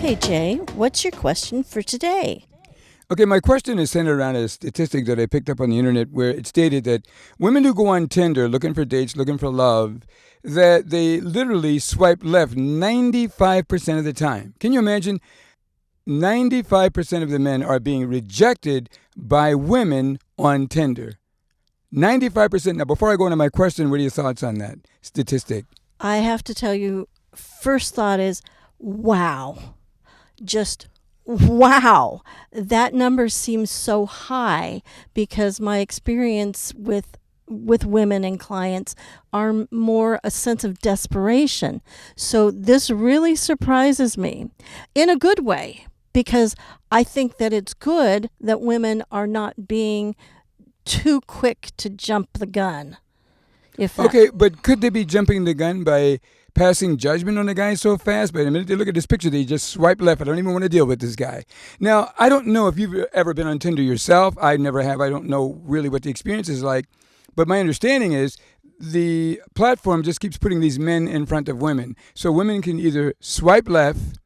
Okay, Jay, what's your question for today? Okay, my question is centered around a statistic that I picked up on the internet where it stated that women who go on Tinder looking for dates, looking for love, that they literally swipe left 95% of the time. Can you imagine? 95% of the men are being rejected by women on Tinder. 95%. Now, before I go into my question, what are your thoughts on that statistic? I have to tell you, first thought is, wow. Just wow. That number seems so high because my experience with women and clients are more a sense of desperation. So this really surprises me in a good way because I think that it's good that women are not being too quick to jump the gun. Okay, but could they be jumping the gun by passing judgment on the guy so fast? But the minute they look at this picture, they just swipe left. I don't even want to deal with this guy. Now, I don't know if you've ever been on Tinder yourself. I never have. I don't know really what the experience is like. But my understanding is the platform just keeps putting these men in front of women. So women can either swipe left,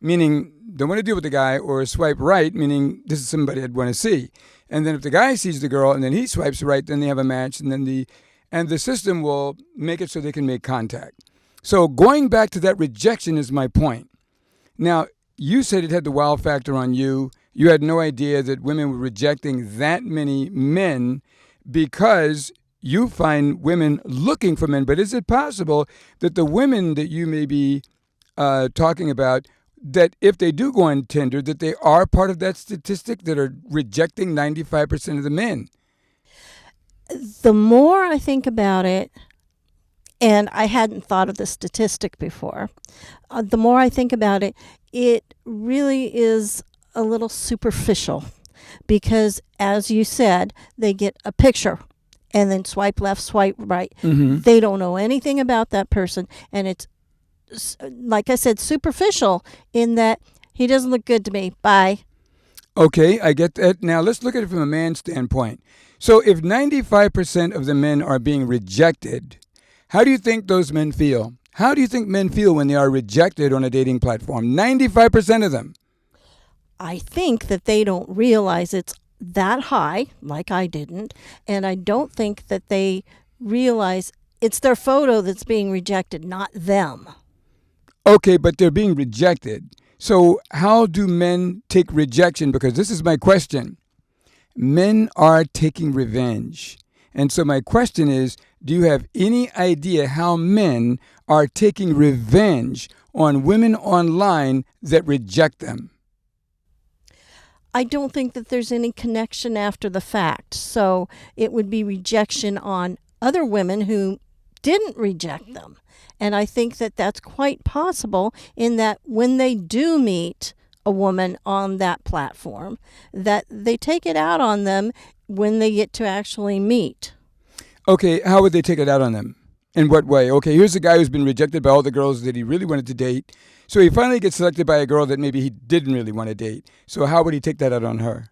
meaning don't want to deal with the guy, or swipe right, meaning this is somebody I'd want to see. And then if the guy sees the girl and then he swipes right, then they have a match, and then the system will make it so they can make contact. So going back to that rejection is my point. Now, you said it had the wow factor on you. You had no idea that women were rejecting that many men because you find women looking for men. But is it possible that the women that you may be talking about, that if they do go on Tinder, that they are part of that statistic that are rejecting 95% of the men? The more I think about it, and I hadn't thought of the statistic before, the more I think about it, it really is a little superficial because, as you said, they get a picture and then swipe left, swipe right. Mm-hmm. They don't know anything about that person, and it's, like I said, superficial in that he doesn't look good to me. Bye. Okay, I get that. Now, let's look at it from a man's standpoint. So if 95% of the men are being rejected, how do you think those men feel? How do you think men feel when they are rejected on a dating platform? 95% of them. I think that they don't realize it's that high, like I didn't, and I don't think that they realize it's their photo that's being rejected, not them. Okay, but they're being rejected. So how do men take rejection? Because this is my question. Men are taking revenge. And so my question is, do you have any idea how men are taking revenge on women online that reject them? I don't think that there's any connection after the fact. So it would be rejection on other women who didn't reject them. And I think that that's quite possible in that when they do meet a woman on that platform, that they take it out on them when they get to actually meet. Okay, how would they take it out on them? In what way? Okay, here's a guy who's been rejected by all the girls that he really wanted to date. So he finally gets selected by a girl that maybe he didn't really want to date. So how would he take that out on her?